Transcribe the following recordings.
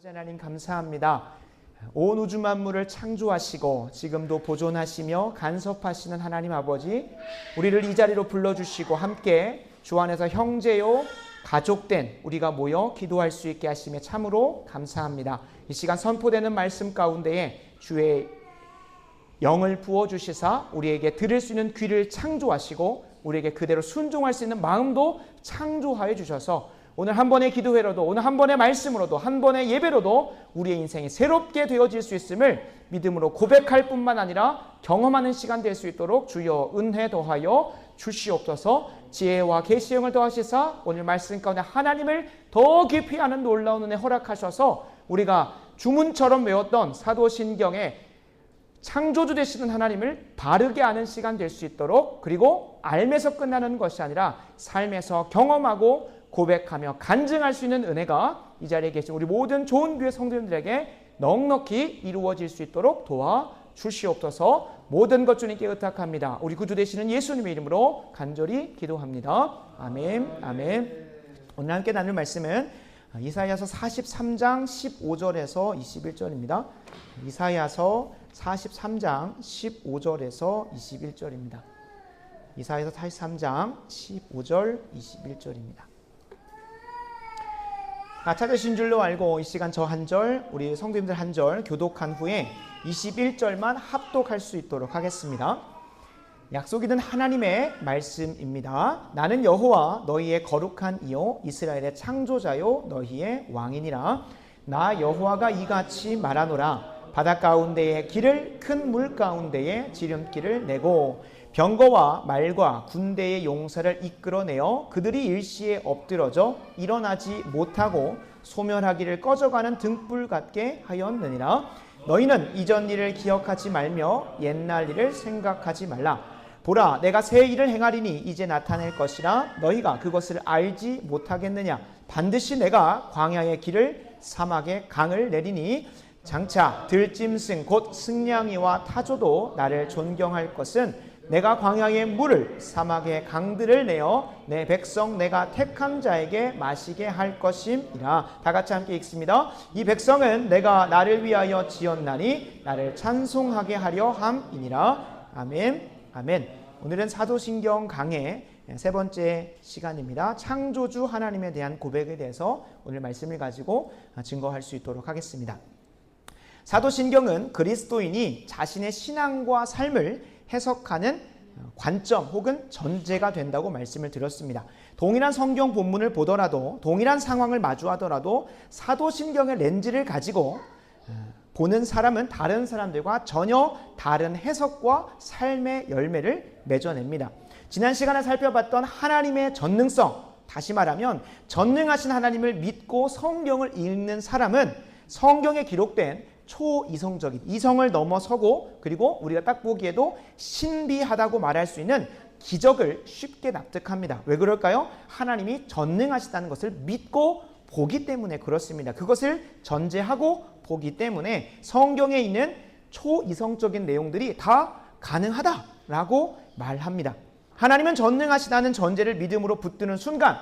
아버지 하나님 감사합니다. 온 우주 만물을 창조하시고 지금도 보존하시며 간섭하시는 하나님 아버지, 우리를 이 자리로 불러주시고 함께 주 안에서 형제요 가족된 우리가 모여 기도할 수 있게 하심에 참으로 감사합니다. 이 시간 선포되는 말씀 가운데에 주의 영을 부어주시사 우리에게 들을 수 있는 귀를 창조하시고 우리에게 그대로 순종할 수 있는 마음도 창조하여 주셔서 오늘 한 번의 기도회로도, 오늘 한 번의 말씀으로도, 한 번의 예배로도 우리의 인생이 새롭게 되어질 수 있음을 믿음으로 고백할 뿐만 아니라 경험하는 시간 될 수 있도록 주여 은혜 더하여 주시옵소서. 지혜와 계시의 영을 더하시사 오늘 말씀 가운데 하나님을 더 깊이 아는 놀라운 은혜 허락하셔서 우리가 주문처럼 외웠던 사도신경에 창조주 되시는 하나님을 바르게 아는 시간 될 수 있도록, 그리고 알면서 끝나는 것이 아니라 삶에서 경험하고 고백하며 간증할 수 있는 은혜가 이 자리에 계신 우리 모든 좋은 교회 성도님들에게 넉넉히 이루어질 수 있도록 도와주시옵소서. 모든 것 주님께 의탁합니다. 우리 구주 되시는 예수님의 이름으로 간절히 기도합니다. 아멘. 아멘. 오늘 함께 나눌 말씀은 이사야서 43장 15절에서 21절입니다. 이사야서 43장 15절에서 21절입니다. 이사야서 43장 15절 21절입니다. 다 찾으신 줄로 알고 이 시간 저 한 절, 우리 성도님들 한 절 교독한 후에 21절만 합독할 수 있도록 하겠습니다. 약속이 든 하나님의 말씀입니다. 나는 여호와 너희의 거룩한 이요 이스라엘의 창조자요 너희의 왕이니라. 나 여호와가 이같이 말하노라. 바다 가운데의 길을 큰 물 가운데에 지름길을 내고 병거와 말과 군대의 용사를 이끌어내어 그들이 일시에 엎드러져 일어나지 못하고 소멸하기를 꺼져가는 등불 같게 하였느니라. 너희는 이전 일을 기억하지 말며 옛날 일을 생각하지 말라. 보라, 내가 새 일을 행하리니 이제 나타낼 것이라. 너희가 그것을 알지 못하겠느냐. 반드시 내가 광야의 길을 사막의 강을 내리니 장차 들짐승 곧 승냥이와 타조도 나를 존경할 것은 내가 광야의 물을 사막의 강들을 내어 내 백성 내가 택한 자에게 마시게 할 것임이라. 다 같이 함께 읽습니다. 이 백성은 내가 나를 위하여 지었나니 나를 찬송하게 하려 함이니라. 아멘. 아멘. 오늘은 사도신경 강의 세 번째 시간입니다. 창조주 하나님에 대한 고백에 대해서 오늘 말씀을 가지고 증거할 수 있도록 하겠습니다. 사도신경은 그리스도인이 자신의 신앙과 삶을 해석하는 관점 혹은 전제가 된다고 말씀을 드렸습니다. 동일한 성경 본문을 보더라도, 동일한 상황을 마주하더라도 사도신경의 렌즈를 가지고 보는 사람은 다른 사람들과 전혀 다른 해석과 삶의 열매를 맺어냅니다. 지난 시간에 살펴봤던 하나님의 전능성, 다시 말하면 전능하신 하나님을 믿고 성경을 읽는 사람은 성경에 기록된 초이성적인, 이성을 넘어서고 그리고 우리가 딱 보기에도 신비하다고 말할 수 있는 기적을 쉽게 납득합니다. 왜 그럴까요? 하나님이 전능하시다는 것을 믿고 보기 때문에 그렇습니다. 그것을 전제하고 보기 때문에 성경에 있는 초이성적인 내용들이 다 가능하다라고 말합니다. 하나님은 전능하시다는 전제를 믿음으로 붙드는 순간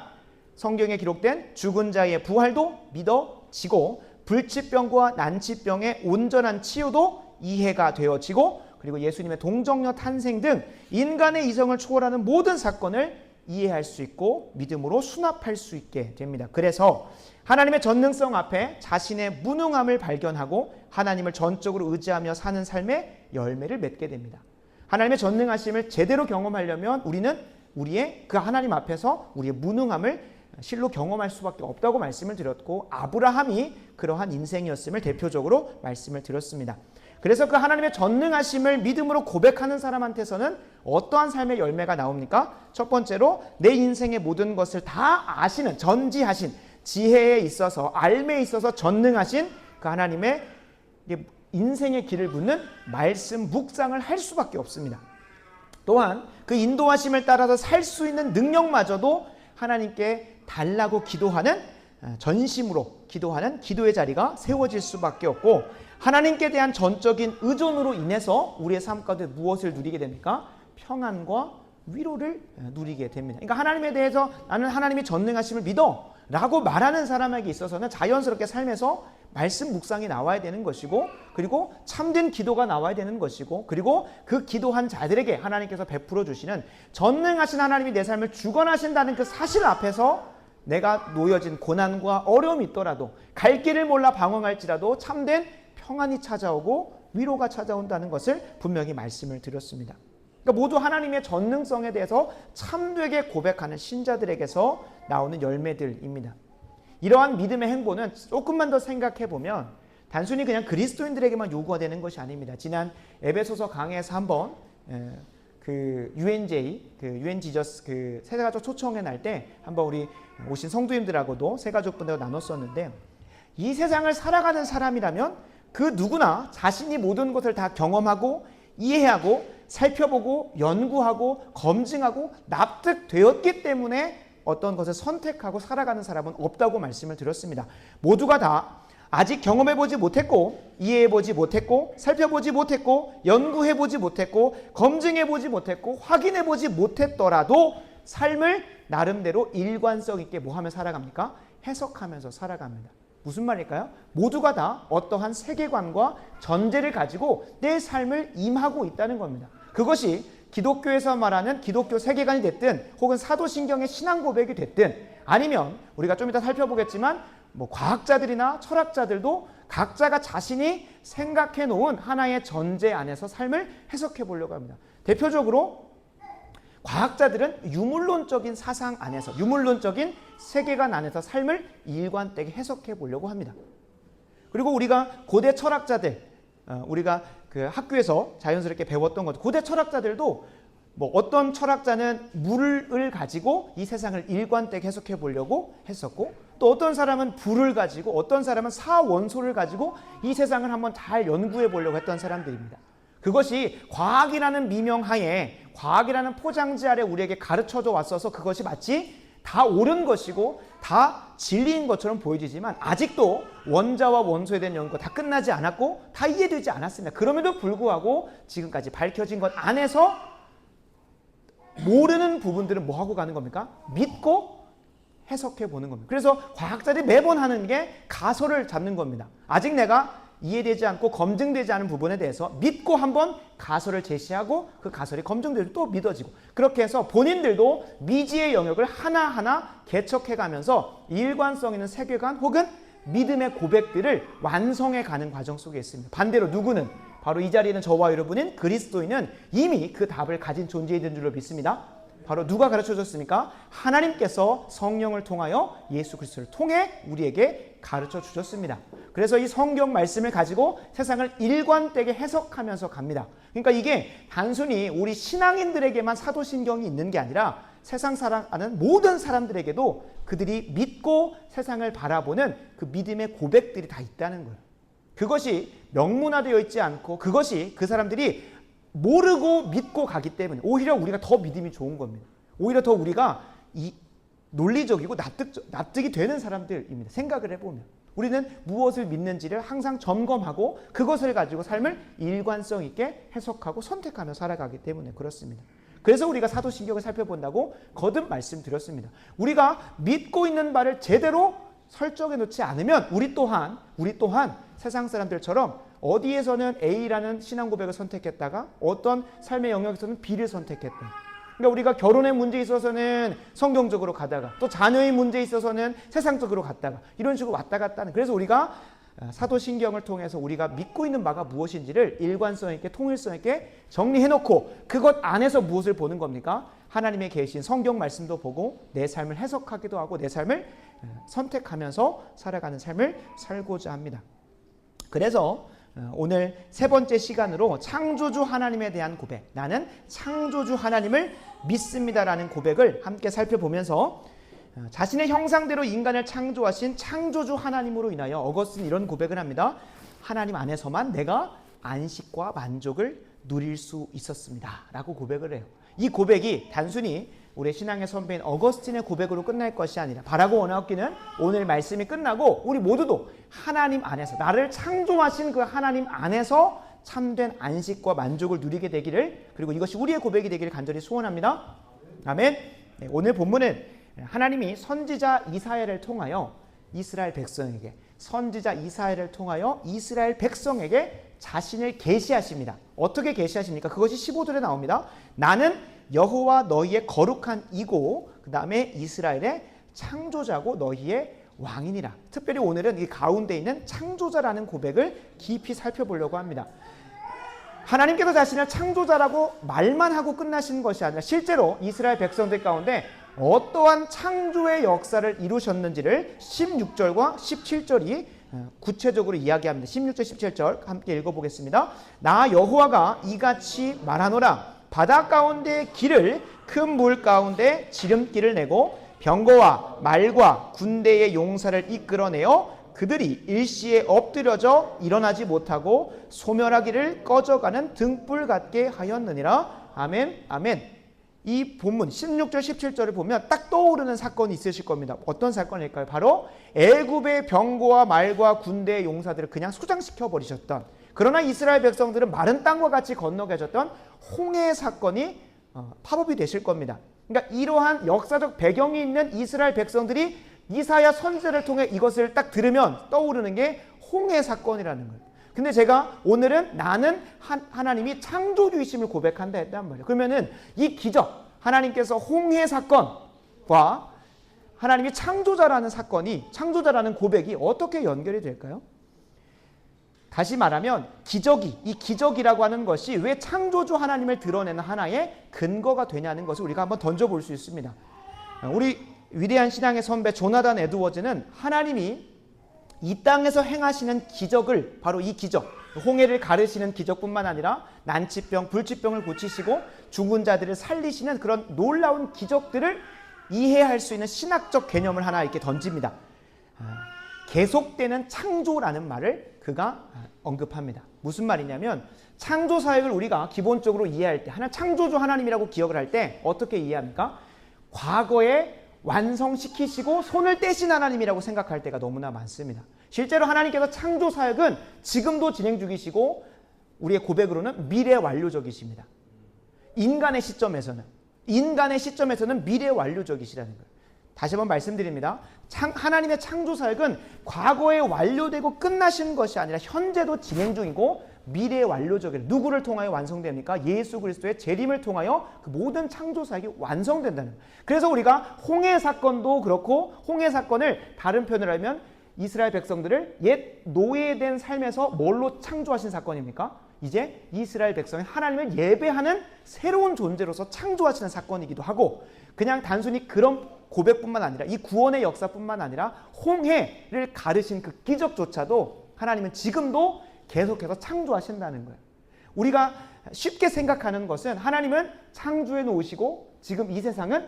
성경에 기록된 죽은 자의 부활도 믿어지고 불치병과 난치병의 온전한 치유도 이해가 되어지고, 그리고 예수님의 동정녀 탄생 등 인간의 이성을 초월하는 모든 사건을 이해할 수 있고 믿음으로 수납할 수 있게 됩니다. 그래서 하나님의 전능성 앞에 자신의 무능함을 발견하고 하나님을 전적으로 의지하며 사는 삶의 열매를 맺게 됩니다. 하나님의 전능하심을 제대로 경험하려면 우리는 우리의 그 하나님 앞에서 우리의 무능함을 실로 경험할 수밖에 없다고 말씀을 드렸고, 아브라함이 그러한 인생이었음을 대표적으로 말씀을 드렸습니다. 그래서 그 하나님의 전능하심을 믿음으로 고백하는 사람한테서는 어떠한 삶의 열매가 나옵니까? 첫 번째로 내 인생의 모든 것을 다 아시는, 전지하신, 지혜에 있어서 알매에 있어서 전능하신 그 하나님의 인생의 길을 묻는 말씀 묵상을 할 수밖에 없습니다. 또한 그 인도하심을 따라서 살 수 있는 능력마저도 하나님께 달라고 기도하는, 전심으로 기도하는 기도의 자리가 세워질 수밖에 없고, 하나님께 대한 전적인 의존으로 인해서 우리의 삶 가운데 무엇을 누리게 됩니까? 평안과 위로를 누리게 됩니다. 그러니까 하나님에 대해서 나는 하나님이 전능하심을 믿어 라고 말하는 사람에게 있어서는 자연스럽게 삶에서 말씀 묵상이 나와야 되는 것이고, 그리고 참된 기도가 나와야 되는 것이고, 그리고 그 기도한 자들에게 하나님께서 베풀어 주시는 전능하신 하나님이 내 삶을 주관하신다는 그 사실 앞에서 내가 놓여진 고난과 어려움이 있더라도, 갈 길을 몰라 방황할지라도 참된 평안이 찾아오고 위로가 찾아온다는 것을 분명히 말씀을 드렸습니다. 그러니까 모두 하나님의 전능성에 대해서 참되게 고백하는 신자들에게서 나오는 열매들입니다. 이러한 믿음의 행보는 조금만 더 생각해 보면 단순히 그냥 그리스도인들에게만 요구가 되는 것이 아닙니다. 지난 에베소서 강해에서 한번 그 UNJ, 그 UN-Jesus 그 세가족 초청회 날 때 한번 우리 오신 성도님들하고도 세가족분들과 나눴었는데, 이 세상을 살아가는 사람이라면 그 누구나 자신이 모든 것을 다 경험하고 이해하고 살펴보고 연구하고 검증하고 납득되었기 때문에 어떤 것을 선택하고 살아가는 사람은 없다고 말씀을 드렸습니다. 모두가 다 아직 경험해보지 못했고 이해해보지 못했고 살펴보지 못했고 연구해보지 못했고 검증해보지 못했고 확인해보지 못했더라도 삶을 나름대로 일관성 있게 뭐하며 살아갑니까? 해석하면서 살아갑니다. 무슨 말일까요? 모두가 다 어떠한 세계관과 전제를 가지고 내 삶을 임하고 있다는 겁니다. 그것이 기독교에서 말하는 기독교 세계관이 됐든 혹은 사도신경의 신앙 고백이 됐든, 아니면 우리가 좀 이따 살펴보겠지만 과학자들이나 철학자들도 각자가 자신이 생각해 놓은 하나의 전제 안에서 삶을 해석해 보려고 합니다. 대표적으로 과학자들은 유물론적인 사상 안에서, 유물론적인 세계관 안에서 삶을 일관되게 해석해 보려고 합니다. 그리고 우리가 고대 철학자들, 우리가 그 학교에서 자연스럽게 배웠던 것, 고대 철학자들도 어떤 철학자는 물을 가지고 이 세상을 일관되게 해석해 보려고 했었고, 또 어떤 사람은 불을 가지고, 어떤 사람은 사원소를 가지고 이 세상을 한번 잘 연구해 보려고 했던 사람들입니다. 그것이 과학이라는 미명하에, 과학이라는 포장지 아래 우리에게 가르쳐져 왔어서 그것이 마치 다 옳은 것이고 다 진리인 것처럼 보여지지만, 아직도 원자와 원소에 대한 연구가 다 끝나지 않았고 다 이해되지 않았습니다. 그럼에도 불구하고 지금까지 밝혀진 것 안에서 모르는 부분들은 뭐 하고 가는 겁니까? 믿고 해석해 보는 겁니다. 그래서 과학자들이 매번 하는 게 가설을 잡는 겁니다. 아직 내가 이해되지 않고 검증되지 않은 부분에 대해서 믿고 한번 가설을 제시하고 그 가설이 검증되고 또 믿어지고, 그렇게 해서 본인들도 미지의 영역을 하나하나 개척해가면서 일관성 있는 세계관 혹은 믿음의 고백들을 완성해가는 과정 속에 있습니다. 반대로 누구는, 바로 이 자리에는 저와 여러분인 그리스도인은 이미 그 답을 가진 존재인 줄로 믿습니다. 바로 누가 가르쳐줬습니까? 하나님께서 성령을 통하여 예수 그리스도를 통해 우리에게 가르쳐 주셨습니다. 그래서 이 성경 말씀을 가지고 세상을 일관되게 해석하면서 갑니다. 그러니까 이게 단순히 우리 신앙인들에게만 사도신경이 있는 게 아니라 세상 살아가는 모든 사람들에게도 그들이 믿고 세상을 바라보는 그 믿음의 고백들이 다 있다는 거예요. 그것이 명문화되어 있지 않고 그것이 그 사람들이 모르고 믿고 가기 때문에 오히려 우리가 더 믿음이 좋은 겁니다. 오히려 더 우리가 논리적이고 납득이 되는 사람들입니다. 생각을 해보면 우리는 무엇을 믿는지를 항상 점검하고 그것을 가지고 삶을 일관성 있게 해석하고 선택하며 살아가기 때문에 그렇습니다. 그래서 우리가 사도신경을 살펴본다고 거듭 말씀드렸습니다. 우리가 믿고 있는 바를 제대로 설정해 놓지 않으면 우리 또한 세상 사람들처럼 어디에서는 A라는 신앙 고백을 선택했다가 어떤 삶의 영역에서는 B를 선택했다. 그러니까 우리가 결혼의 문제에 있어서는 성경적으로 가다가 또 자녀의 문제에 있어서는 세상적으로 갔다가 이런 식으로 왔다 갔다 하는, 그래서 우리가 사도신경을 통해서 우리가 믿고 있는 바가 무엇인지를 일관성 있게 통일성 있게 정리해놓고 그것 안에서 무엇을 보는 겁니까? 하나님의 계신 성경 말씀도 보고 내 삶을 해석하기도 하고 내 삶을 선택하면서 살아가는 삶을 살고자 합니다. 그래서 오늘 세 번째 시간으로 창조주 하나님에 대한 고백, 나는 창조주 하나님을 믿습니다라는 고백을 함께 살펴보면서 자신의 형상대로 인간을 창조하신 창조주 하나님으로 인하여 어거스틴은 이런 고백을 합니다. 하나님 안에서만 내가 안식과 만족을 누릴 수 있었습니다 라고 고백을 해요. 이 고백이 단순히 우리 신앙의 선배인 어거스틴의 고백으로 끝날 것이 아니라 바라고 원하옵기는 오늘 말씀이 끝나고 우리 모두도 하나님 안에서, 나를 창조하신 그 하나님 안에서 참된 안식과 만족을 누리게 되기를, 그리고 이것이 우리의 고백이 되기를 간절히 소원합니다. 아멘. 네, 오늘 본문은 하나님이 선지자 이사야를 통하여 이스라엘 백성에게 이스라엘 백성에게 자신을 계시하십니다. 어떻게 계시하십니까? 그것이 15절에 나옵니다. 나는 여호와 너희의 거룩한 이고 그 다음에 이스라엘의 창조자고 너희의 왕이니라. 특별히 오늘은 이 가운데 있는 창조자라는 고백을 깊이 살펴보려고 합니다. 하나님께서 자신을 창조자라고 말만 하고 끝나신 것이 아니라 실제로 이스라엘 백성들 가운데 어떠한 창조의 역사를 이루셨는지를 16절과 17절이 구체적으로 이야기합니다. 16절 17절 함께 읽어보겠습니다. 나 여호와가 이같이 말하노라. 바다 가운데 길을 큰 물 가운데 지름길을 내고 병거와 말과 군대의 용사를 이끌어내어 그들이 일시에 엎드려져 일어나지 못하고 소멸하기를 꺼져가는 등불 같게 하였느니라. 아멘 아멘. 이 본문 16절 17절을 보면 딱 떠오르는 사건이 있으실 겁니다. 어떤 사건일까요? 바로 애굽의 병거와 말과 군대의 용사들을 그냥 수장시켜 버리셨던, 그러나 이스라엘 백성들은 마른 땅과 같이 건너게 하셨던 홍해 사건이 팝업이 되실 겁니다. 그러니까 이러한 역사적 배경이 있는 이스라엘 백성들이 이사야 선지자를 통해 이것을 딱 들으면 떠오르는 게 홍해 사건이라는 거예요. 근데 제가 오늘은 나는 하나님이 창조주이심을 고백한다 했단 말이에요. 그러면은 이 기적, 하나님께서 홍해 사건과 하나님이 창조자라는 사건이, 창조자라는 고백이 어떻게 연결이 될까요? 다시 말하면 이 기적이라고 하는 것이 왜 창조주 하나님을 드러내는 하나의 근거가 되냐는 것을 우리가 한번 던져볼 수 있습니다. 우리 위대한 신앙의 선배 조나단 에드워즈는 하나님이 이 땅에서 행하시는 기적을, 바로 이 기적, 홍해를 가르시는 기적뿐만 아니라 난치병, 불치병을 고치시고 죽은 자들을 살리시는 그런 놀라운 기적들을 이해할 수 있는 신학적 개념을 하나 이렇게 던집니다. 계속되는 창조라는 말을 그가 언급합니다. 무슨 말이냐면 창조 사역을 우리가 기본적으로 이해할 때, 창조주 하나님이라고 기억을 할 때 어떻게 이해합니까? 과거에 완성시키시고 손을 떼신 하나님이라고 생각할 때가 너무나 많습니다. 실제로 하나님께서 창조 사역은 지금도 진행 중이시고 우리의 고백으로는 미래 완료적이십니다. 인간의 시점에서는 미래 완료적이시라는 거예요. 다시 한번 말씀드립니다. 하나님의 창조 사역은 과거에 완료되고 끝나신 것이 아니라 현재도 진행 중이고 미래 완료적이에요. 누구를 통하여 완성됩니까? 예수 그리스도의 재림을 통하여 그 모든 창조 사역이 완성된다는 거예요. 그래서 우리가 홍해 사건도 그렇고, 홍해 사건을 다른 표현을 하면 이스라엘 백성들을 옛 노예된 삶에서 뭘로 창조하신 사건입니까? 이제 이스라엘 백성이 하나님을 예배하는 새로운 존재로서 창조하시는 사건이기도 하고, 그냥 단순히 그런 고백뿐만 아니라 이 구원의 역사뿐만 아니라 홍해를 가르신 그 기적조차도 하나님은 지금도 계속해서 창조하신다는 거예요. 우리가 쉽게 생각하는 것은 하나님은 창조해 놓으시고 지금 이 세상은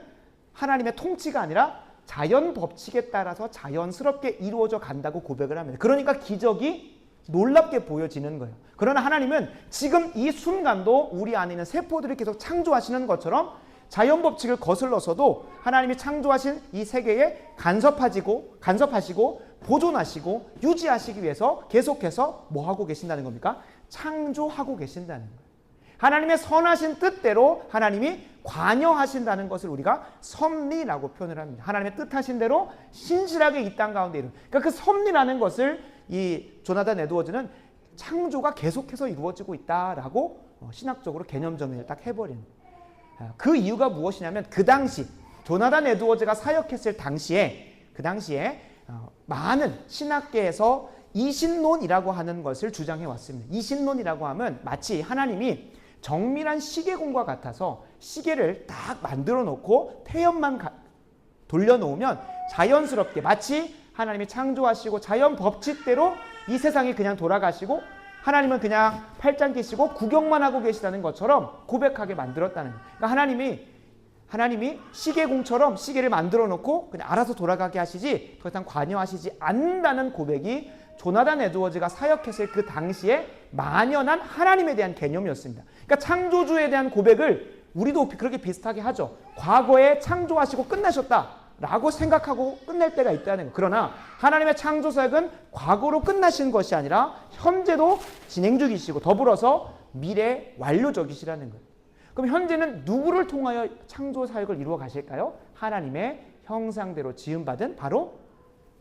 하나님의 통치가 아니라 자연 법칙에 따라서 자연스럽게 이루어져 간다고 고백을 합니다. 그러니까 기적이 놀랍게 보여지는 거예요. 그러나 하나님은 지금 이 순간도 우리 안에 있는 세포들이 계속 창조하시는 것처럼 자연 법칙을 거슬러서도 하나님이 창조하신 이 세계에 간섭하시고 보존하시고 유지하시기 위해서 계속해서 뭐 하고 계신다는 겁니까? 창조하고 계신다는 거예요. 하나님의 선하신 뜻대로 하나님이 관여하신다는 것을 우리가 섭리라고 표현을 합니다. 하나님의 뜻하신 대로 신실하게 이 땅 가운데 이루는, 그러니까 그 섭리라는 것을 이 조나단 에드워즈는 창조가 계속해서 이루어지고 있다라고 신학적으로 개념 정리를 딱 해버리는 거예요. 그 이유가 무엇이냐면 그 당시 조나단 에드워즈가 사역했을 당시에 많은 신학계에서 이신론이라고 하는 것을 주장해 왔습니다. 이신론이라고 하면 마치 하나님이 정밀한 시계공과 같아서 시계를 딱 만들어 놓고 태엽만 돌려놓으면 자연스럽게 마치 하나님이 창조하시고 자연 법칙대로 이 세상이 그냥 돌아가시고 하나님은 그냥 팔짱 끼시고 구경만 하고 계시다는 것처럼 고백하게 만들었다는 거예요. 그러니까 하나님이 시계공처럼 시계를 만들어 놓고 그냥 알아서 돌아가게 하시지 더 이상 관여하시지 않는다는 고백이 조나단 에드워즈가 사역했을 그 당시에 만연한 하나님에 대한 개념이었습니다. 그러니까 창조주에 대한 고백을 우리도 그렇게 비슷하게 하죠. 과거에 창조하시고 끝나셨다라고 생각하고 끝낼 때가 있다는 거예요. 그러나 하나님의 창조 사역은 과거로 끝나신 것이 아니라 현재도 진행 중이시고 더불어서 미래 완료적이시라는 거예요. 그럼 현재는 누구를 통하여 창조 사역을 이루어 가실까요? 하나님의 형상대로 지음받은 바로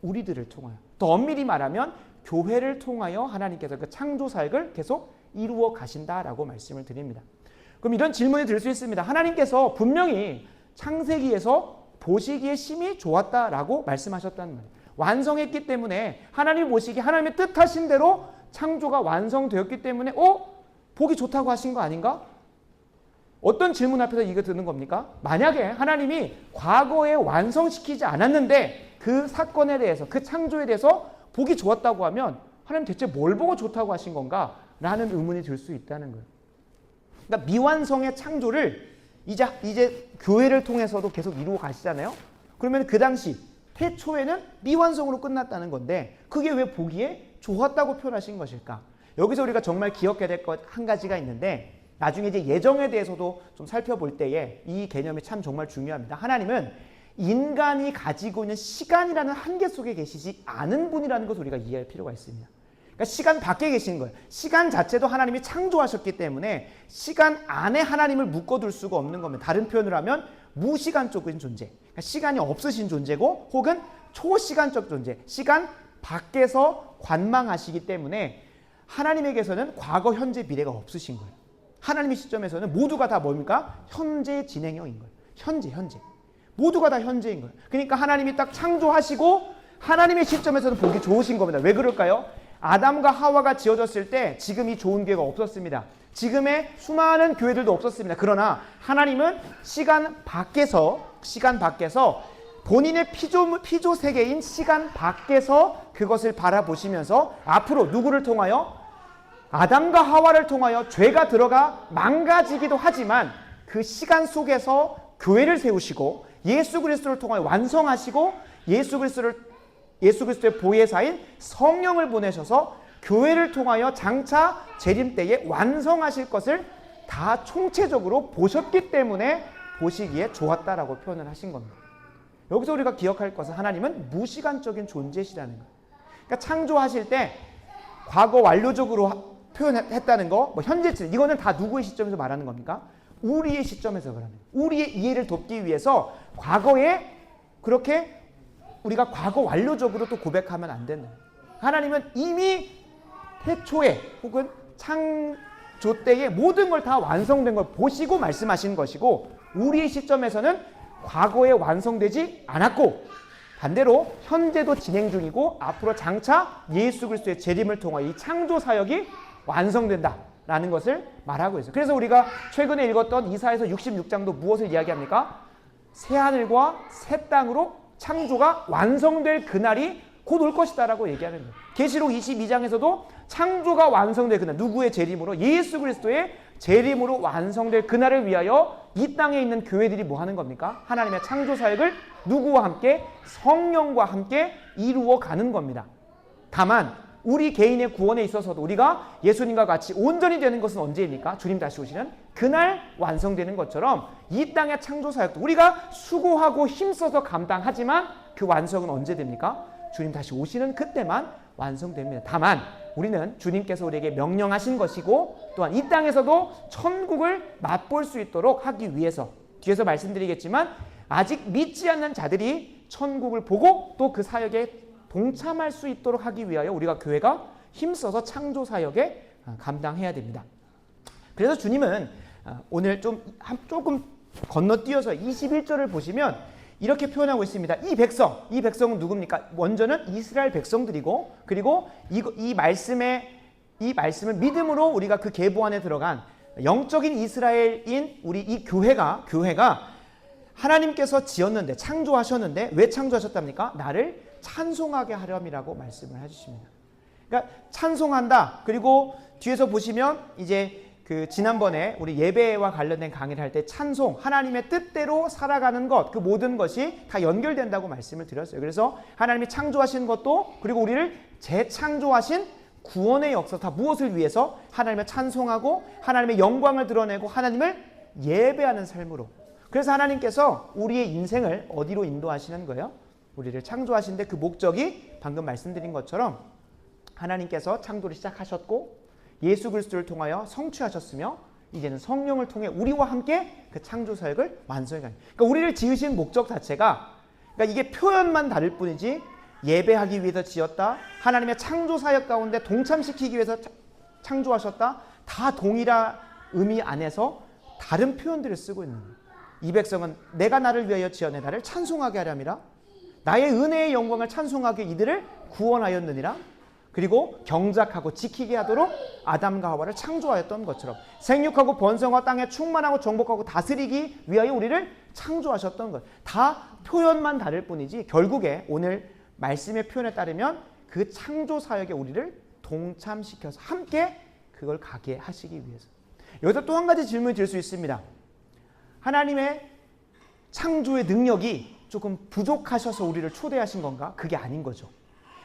우리들을 통하여, 더 엄밀히 말하면 교회를 통하여 하나님께서 그 창조 사역을 계속 이루어 가신다라고 말씀을 드립니다. 그럼 이런 질문이 들 수 있습니다. 하나님께서 분명히 창세기에서 보시기에 심히 좋았다라고 말씀하셨다는 말이에요. 완성했기 때문에 하나님이 보시기에 하나님의 뜻하신 대로 창조가 완성되었기 때문에 보기 좋다고 하신 거 아닌가? 어떤 질문 앞에서 이거 드는 겁니까? 만약에 하나님이 과거에 완성시키지 않았는데 그 사건에 대해서, 그 창조에 대해서 보기 좋았다고 하면 하나님 대체 뭘 보고 좋다고 하신 건가? 라는 의문이 들 수 있다는 거예요. 그러니까 미완성의 창조를 이제 교회를 통해서도 계속 이루어 가시잖아요. 그러면 그 당시 태초에는 미완성으로 끝났다는 건데 그게 왜 보기에 좋았다고 표현하신 것일까? 여기서 우리가 정말 기억해야 될 것 한 가지가 있는데, 나중에 이제 예정에 대해서도 좀 살펴볼 때에 이 개념이 참 정말 중요합니다. 하나님은 인간이 가지고 있는 시간이라는 한계 속에 계시지 않은 분이라는 것을 우리가 이해할 필요가 있습니다. 그러니까 시간 밖에 계신 거예요. 시간 자체도 하나님이 창조하셨기 때문에 시간 안에 하나님을 묶어둘 수가 없는 겁니다. 다른 표현을 하면 무시간적인 존재, 그러니까 시간이 없으신 존재고 혹은 초시간적 존재, 시간 밖에서 관망하시기 때문에 하나님에게서는 과거, 현재, 미래가 없으신 거예요. 하나님의 시점에서는 모두가 다 뭡니까? 현재 진행형인 거예요. 현재. 모두가 다 현재인 거예요. 그러니까 하나님이 딱 창조하시고 하나님의 시점에서는 보기 좋으신 겁니다. 왜 그럴까요? 아담과 하와가 지어졌을 때 지금 이 좋은 교회가 없었습니다. 지금의 수많은 교회들도 없었습니다. 그러나 하나님은 시간 밖에서 본인의 피조 세계인 시간 밖에서 그것을 바라보시면서 앞으로 누구를 통하여? 아담과 하와를 통하여 죄가 들어가 망가지기도 하지만 그 시간 속에서 교회를 세우시고 예수 그리스도를 통하여 완성하시고 예수 그리스도의 보혜사인 성령을 보내셔서 교회를 통하여 장차 재림 때에 완성하실 것을 다 총체적으로 보셨기 때문에 보시기에 좋았다라고 표현을 하신 겁니다. 여기서 우리가 기억할 것은 하나님은 무시간적인 존재시라는 거예요. 그러니까 창조하실 때 과거 완료적으로 표현했다는 거, 현재 질, 이거는 다 누구의 시점에서 말하는 겁니까? 우리의 시점에서 말하는 거예요. 우리의 이해를 돕기 위해서 과거에 그렇게 우리가 과거 완료적으로 또 고백하면 안 되는 거예요. 하나님은 이미 태초에 혹은 창조 때에 모든 걸 다 완성된 걸 보시고 말씀하신 것이고 우리의 시점에서는 과거에 완성되지 않았고 반대로 현재도 진행 중이고 앞으로 장차 예수 그리스도의 재림을 통하여 이 창조 사역이 완성된다라는 것을 말하고 있어요. 그래서 우리가 최근에 읽었던 이사야서 66장도 무엇을 이야기합니까? 새하늘과 새 땅으로 창조가 완성될 그날이 곧 올 것이다라고 얘기하는 거예요. 계시록 22장에서도 창조가 완성될 그날, 누구의 재림으로? 예수 그리스도의 재림으로 완성될 그날을 위하여 이 땅에 있는 교회들이 뭐 하는 겁니까? 하나님의 창조 사역을 누구와 함께? 성령과 함께 이루어 가는 겁니다. 다만 우리 개인의 구원에 있어서도 우리가 예수님과 같이 온전히 되는 것은 언제입니까? 주님 다시 오시는 그날 완성되는 것처럼 이 땅의 창조 사역도 우리가 수고하고 힘써서 감당하지만 그 완성은 언제 됩니까? 주님 다시 오시는 그때만 완성됩니다. 다만 우리는 주님께서 우리에게 명령하신 것이고 또한 이 땅에서도 천국을 맛볼 수 있도록 하기 위해서 뒤에서 말씀드리겠지만 아직 믿지 않는 자들이 천국을 보고 또 그 사역에 동참할 수 있도록 하기 위하여 우리가 교회가 힘써서 창조 사역에 감당해야 됩니다. 그래서 주님은 오늘 조금 건너뛰어서 21절을 보시면 이렇게 표현하고 있습니다. 이 백성은 누굽니까? 먼저는 이스라엘 백성들이고 그리고 이 말씀을 믿음으로 우리가 그 계보 안에 들어간 영적인 이스라엘인 우리 이 교회가 하나님께서 지었는데 창조하셨는데 왜 창조하셨답니까? 나를 찬송하게 하렴이라고 말씀을 해주십니다. 그러니까 찬송한다. 그리고 뒤에서 보시면 이제 그 지난번에 우리 예배와 관련된 강의를 할 때 찬송, 하나님의 뜻대로 살아가는 것, 그 모든 것이 다 연결된다고 말씀을 드렸어요. 그래서 하나님이 창조하신 것도 그리고 우리를 재창조하신 구원의 역사 다 무엇을 위해서? 하나님을 찬송하고 하나님의 영광을 드러내고 하나님을 예배하는 삶으로. 그래서 하나님께서 우리의 인생을 어디로 인도하시는 거예요? 우리를 창조하신데 그 목적이 방금 말씀드린 것처럼 하나님께서 창조를 시작하셨고 예수 그리스도를 통하여 성취하셨으며 이제는 성령을 통해 우리와 함께 그 창조 사역을 완성해 가는. 그러니까 우리를 지으신 목적 자체가 그러니까 이게 표현만 다를 뿐이지 예배하기 위해서 지었다, 하나님의 창조 사역 가운데 동참시키기 위해서 창조하셨다, 다 동일한 의미 안에서 다른 표현들을 쓰고 있는 거예요. 이 백성은 내가 나를 위하여 지어 내 나를 찬송하게 하렴이라, 나의 은혜의 영광을 찬송하게 이들을 구원하였느니라, 그리고 경작하고 지키게 하도록 아담과 하와를 창조하였던 것처럼 생육하고 번성하고 땅에 충만하고 정복하고 다스리기 위하여 우리를 창조하셨던 것. 다 표현만 다를 뿐이지 결국에 오늘 말씀의 표현에 따르면 그 창조 사역에 우리를 동참시켜서 함께 그걸 가게 하시기 위해서. 여기서 또 한 가지 질문을 드릴 수 있습니다. 하나님의 창조의 능력이 조금 부족하셔서 우리를 초대하신 건가? 그게 아닌 거죠.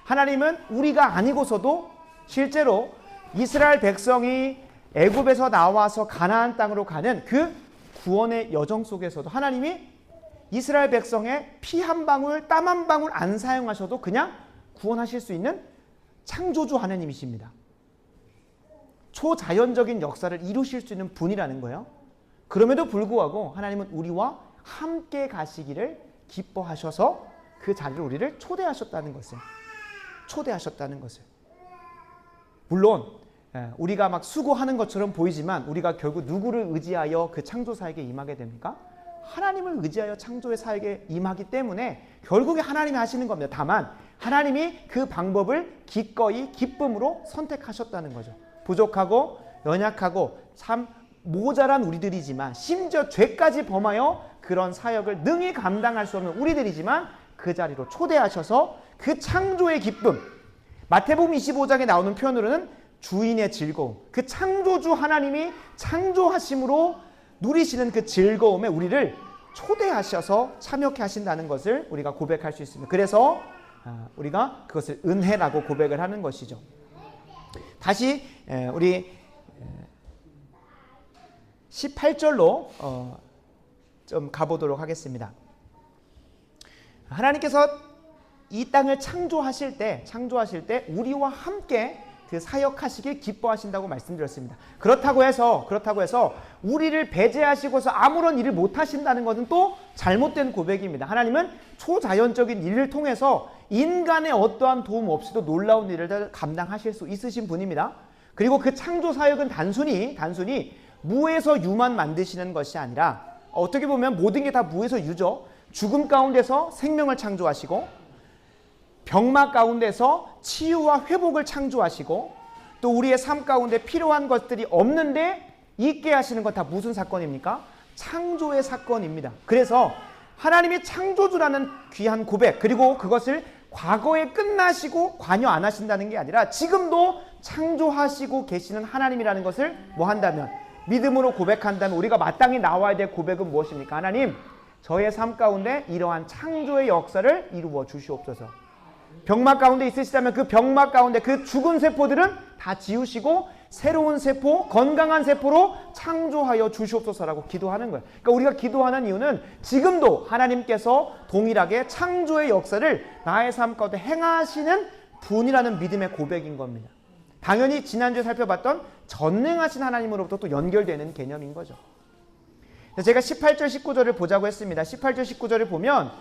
하나님은 우리가 아니고서도 실제로 이스라엘 백성이 애굽에서 나와서 가나안 땅으로 가는 그 구원의 여정 속에서도 하나님이 이스라엘 백성의 피 한 방울, 땀 한 방울 안 사용하셔도 그냥 구원하실 수 있는 창조주 하나님이십니다. 초자연적인 역사를 이루실 수 있는 분이라는 거예요. 그럼에도 불구하고 하나님은 우리와 함께 가시기를 기뻐하셔서 그 자리를 우리를 초대하셨다는 것을. 물론 우리가 막 수고하는 것처럼 보이지만 우리가 결국 누구를 의지하여 그 창조 사역에 임하게 됩니까? 하나님을 의지하여 창조의 사역에 임하기 때문에 결국에 하나님이 하시는 겁니다. 다만 하나님이 그 방법을 기꺼이 기쁨으로 선택하셨다는 거죠. 부족하고 연약하고 참 모자란 우리들이지만, 심지어 죄까지 범하여 그런 사역을 능히 감당할 수 없는 우리들이지만 그 자리로 초대하셔서 그 창조의 기쁨, 마태복음 25장에 나오는 표현으로는 주인의 즐거움, 그 창조주 하나님이 창조하심으로 누리시는 그 즐거움에 우리를 초대하셔서 참여케 하신다는 것을 우리가 고백할 수 있습니다. 그래서 우리가 그것을 은혜라고 고백을 하는 것이죠. 다시 우리 18절로 좀 가보도록 하겠습니다. 하나님께서 이 땅을 창조하실 때 우리와 함께 그 사역하시길 기뻐하신다고 말씀드렸습니다. 그렇다고 해서 우리를 배제하시고서 아무런 일을 못하신다는 것은 또 잘못된 고백입니다. 하나님은 초자연적인 일을 통해서 인간의 어떠한 도움 없이도 놀라운 일을 감당하실 수 있으신 분입니다. 그리고 그 창조 사역은 단순히 무에서 유만 만드시는 것이 아니라, 어떻게 보면 모든 게 다 무에서 유죠. 죽음 가운데서 생명을 창조하시고, 병마 가운데서 치유와 회복을 창조하시고, 또 우리의 삶 가운데 필요한 것들이 없는데 있게 하시는 건 다 무슨 사건입니까? 창조의 사건입니다. 그래서 하나님이 창조주라는 귀한 고백, 그리고 그것을 과거에 끝나시고 관여 안 하신다는 게 아니라 지금도 창조하시고 계시는 하나님이라는 것을 뭐 한다면, 믿음으로 고백한다면 우리가 마땅히 나와야 될 고백은 무엇입니까? 하나님, 저의 삶 가운데 이러한 창조의 역사를 이루어 주시옵소서. 병막 가운데 있으시다면 그 병막 가운데 그 죽은 세포들은 다 지우시고 새로운 세포, 건강한 세포로 창조하여 주시옵소서라고 기도하는 거예요. 그러니까 우리가 기도하는 이유는 지금도 하나님께서 동일하게 창조의 역사를 나의 삶 가운데 행하시는 분이라는 믿음의 고백인 겁니다. 당연히 지난주에 살펴봤던 전능하신 하나님으로부터 또 연결되는 개념인 거죠. 제가 18절 19절을 보자고 했습니다. 18절 19절을 보면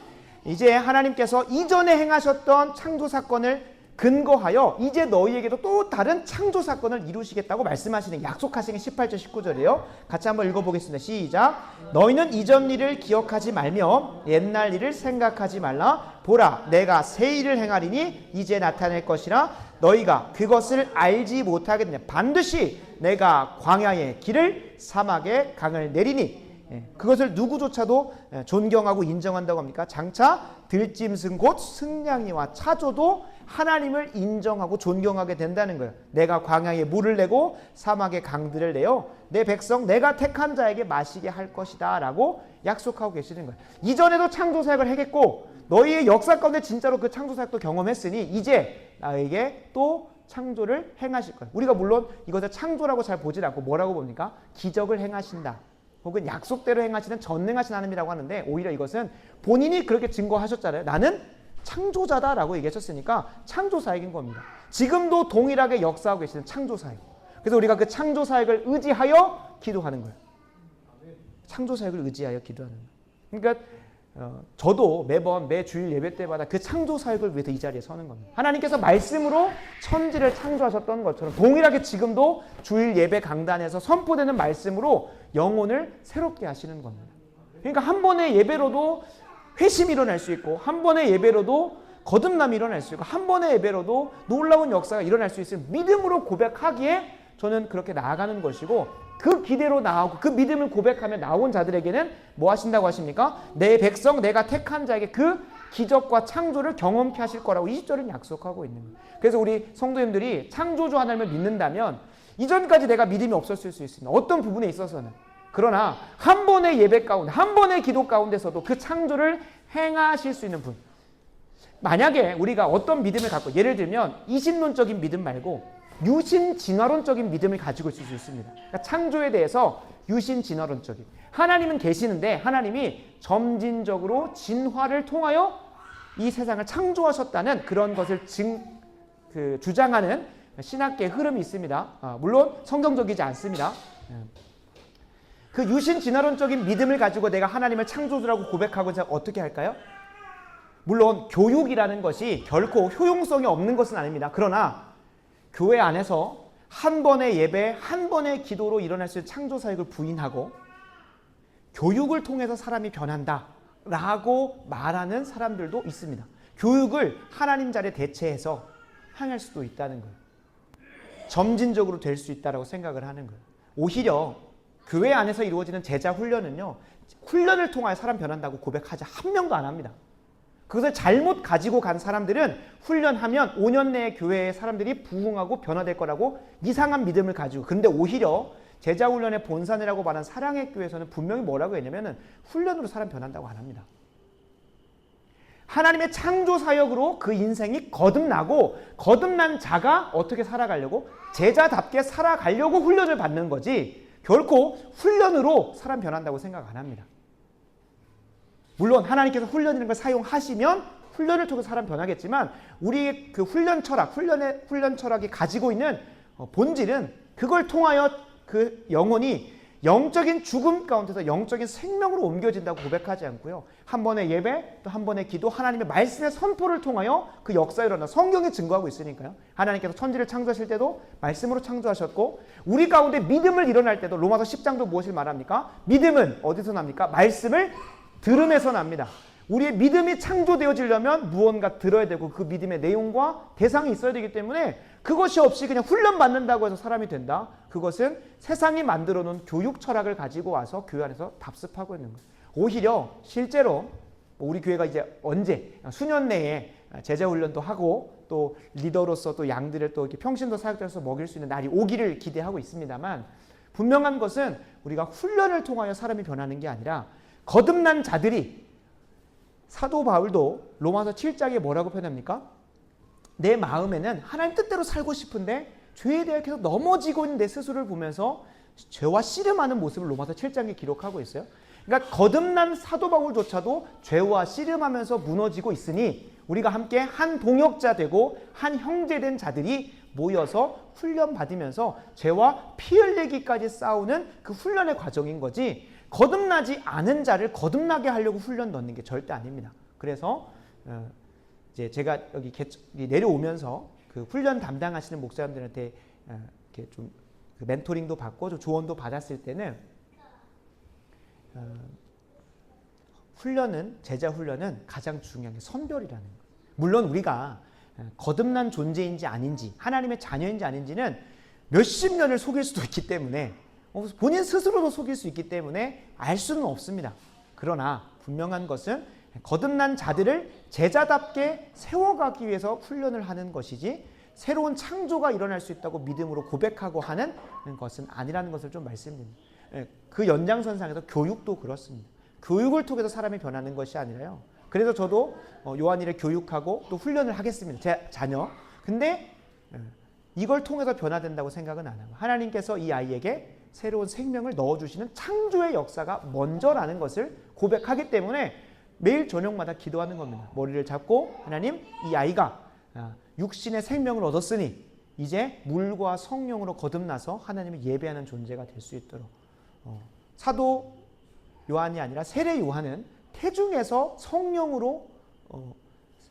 이제 하나님께서 이전에 행하셨던 창조 사건을 근거하여 이제 너희에게도 또 다른 창조 사건을 이루시겠다고 말씀하시는, 약속하시는 18절 19절이에요. 같이 한번 읽어보겠습니다. 시작. 너희는 이전 일을 기억하지 말며 옛날 일을 생각하지 말라. 보라, 내가 새 일을 행하리니 이제 나타낼 것이라. 너희가 그것을 알지 못하겠느냐. 반드시 내가 광야의 길을, 사막의 강을 내리니. 그것을 누구조차도 존경하고 인정한다고 합니까? 장차 들짐승 곧 승냥이와 차조도 하나님을 인정하고 존경하게 된다는 거예요. 내가 광야에 물을 내고 사막에 강들을 내어 내 백성 내가 택한 자에게 마시게 할 것이다 라고 약속하고 계시는 거예요. 이전에도 창조사역을 하겠고 너희의 역사 가운데 진짜로 그 창조사역도 경험했으니 이제 나에게 또 창조를 행하실 거예요. 우리가 물론 이것을 창조라고 잘 보질 않고 뭐라고 봅니까? 기적을 행하신다, 혹은 약속대로 행하시는 전능하신 하나님이라고 하는데, 오히려 이것은 본인이 그렇게 증거하셨잖아요. 나는 창조자다라고 얘기하셨으니까 창조사역인 겁니다. 지금도 동일하게 역사하고 계시는 창조사역. 그래서 우리가 그 창조사역을 의지하여 기도하는 거예요. 창조사역을 의지하여 기도하는 거예요. 그러니까 저도 매번 매 주일 예배 때마다 그 창조 사역을 위해서 이 자리에 서는 겁니다. 하나님께서 말씀으로 천지를 창조하셨던 것처럼 동일하게 지금도 주일 예배 강단에서 선포되는 말씀으로 영혼을 새롭게 하시는 겁니다. 그러니까 한 번의 예배로도 회심이 일어날 수 있고, 한 번의 예배로도 거듭남이 일어날 수 있고, 한 번의 예배로도 놀라운 역사가 일어날 수 있을 믿음으로 고백하기에 저는 그렇게 나아가는 것이고, 그 기대로 나아가고 그 믿음을 고백하며 나온 자들에게는 뭐 하신다고 하십니까? 내 백성 내가 택한 자에게 그 기적과 창조를 경험케 하실 거라고 20절은 약속하고 있는 거예요. 그래서 우리 성도님들이 창조주 하나님을 믿는다면 이전까지 내가 믿음이 없었을 수 있습니다. 어떤 부분에 있어서는. 그러나 한 번의 예배 가운데, 한 번의 기도 가운데서도 그 창조를 행하실 수 있는 분. 만약에 우리가 어떤 믿음을 갖고, 예를 들면 이신론적인 믿음 말고 유신 진화론적인 믿음을 가지고 있을 수 있습니다. 그러니까 창조에 대해서 유신 진화론적인, 하나님은 계시는데 하나님이 점진적으로 진화를 통하여 이 세상을 창조하셨다는 그런 것을 주장하는 신학계의 흐름이 있습니다. 물론 성경적이지 않습니다. 그 유신 진화론적인 믿음을 가지고 내가 하나님을 창조주라고 고백하고자 어떻게 할까요? 물론 교육이라는 것이 결코 효용성이 없는 것은 아닙니다. 그러나 교회 안에서 한 번의 예배, 한 번의 기도로 일어날 수 있는 창조 사역을 부인하고 교육을 통해서 사람이 변한다라고 말하는 사람들도 있습니다. 교육을 하나님 자리에 대체해서 행할 수도 있다는 거예요. 점진적으로 될 수 있다고 생각을 하는 거예요. 오히려 교회 안에서 이루어지는 제자 훈련은요, 훈련을 통하여 사람 변한다고 고백하지 한 명도 안 합니다. 그것을 잘못 가지고 간 사람들은 훈련하면 5년 내에 교회의 사람들이 부흥하고 변화될 거라고 이상한 믿음을 가지고, 근데 오히려 제자훈련의 본산이라고 말하는 사랑의 교회에서는 분명히 뭐라고 했냐면 훈련으로 사람 변한다고 안 합니다. 하나님의 창조 사역으로 그 인생이 거듭나고, 거듭난 자가 어떻게 살아가려고? 제자답게 살아가려고 훈련을 받는 거지, 결코 훈련으로 사람 변한다고 생각 안 합니다. 물론 하나님께서 훈련이라는 걸 사용하시면 훈련을 통해서 사람 변하겠지만, 우리의 그 훈련 철학이 가지고 있는 본질은 그걸 통하여 그 영혼이 영적인 죽음 가운데서 영적인 생명으로 옮겨진다고 고백하지 않고요, 한 번의 예배, 또 한 번의 기도, 하나님의 말씀의 선포를 통하여 그 역사가 일어나 성경이 증거하고 있으니까요. 하나님께서 천지를 창조하실 때도 말씀으로 창조하셨고, 우리 가운데 믿음을 일어날 때도 로마서 10장도 무엇을 말합니까? 믿음은 어디서 납니까? 말씀을 들음에서 납니다. 우리의 믿음이 창조되어지려면 무언가 들어야 되고 그 믿음의 내용과 대상이 있어야 되기 때문에, 그것이 없이 그냥 훈련받는다고 해서 사람이 된다? 그것은 세상이 만들어 놓은 교육 철학을 가지고 와서 교회 안에서 답습하고 있는 거예요. 오히려 실제로 우리 교회가 이제 언제 수년 내에 제자훈련도 하고 또 리더로서 또 양들을 또 이렇게 평신도 사역자로서 먹일 수 있는 날이 오기를 기대하고 있습니다만, 분명한 것은 우리가 훈련을 통하여 사람이 변하는 게 아니라 거듭난 자들이, 사도 바울도 로마서 7장에 뭐라고 표현합니까? 내 마음에는 하나님 뜻대로 살고 싶은데 죄에 대해 계속 넘어지고 있는 내 스스로를 보면서 죄와 씨름하는 모습을 로마서 7장에 기록하고 있어요. 그러니까 거듭난 사도 바울조차도 죄와 씨름하면서 무너지고 있으니, 우리가 함께 한 동역자 되고 한 형제된 자들이 모여서 훈련 받으면서 죄와 피 흘리기까지 싸우는 그 훈련의 과정인 거지, 거듭나지 않은 자를 거듭나게 하려고 훈련 넣는 게 절대 아닙니다. 그래서 이제 제가 여기 내려오면서 그 훈련 담당하시는 목사님들한테 이렇게 좀 멘토링도 받고 좀 조언도 받았을 때는, 제자 훈련은 가장 중요한 게 선별이라는 거예요. 물론 우리가 거듭난 존재인지 아닌지, 하나님의 자녀인지 아닌지는 몇십 년을 속일 수도 있기 때문에, 본인 스스로도 속일 수 있기 때문에 알 수는 없습니다. 그러나 분명한 것은 거듭난 자들을 제자답게 세워가기 위해서 훈련을 하는 것이지, 새로운 창조가 일어날 수 있다고 믿음으로 고백하고 하는 것은 아니라는 것을 좀 말씀드립니다. 그 연장선상에서 교육도 그렇습니다. 교육을 통해서 사람이 변하는 것이 아니라요. 그래서 저도 요한이를 교육하고 또 훈련을 하겠습니다. 제 자녀. 근데 이걸 통해서 변화된다고 생각은 안 하고, 하나님께서 이 아이에게 새로운 생명을 넣어주시는 창조의 역사가 먼저라는 것을 고백하기 때문에 매일 저녁마다 기도하는 겁니다. 머리를 잡고, 하나님, 이 아이가 육신의 생명을 얻었으니 이제 물과 성령으로 거듭나서 하나님을 예배하는 존재가 될 수 있도록, 사도 요한이 아니라 세례 요한은 태중에서 성령으로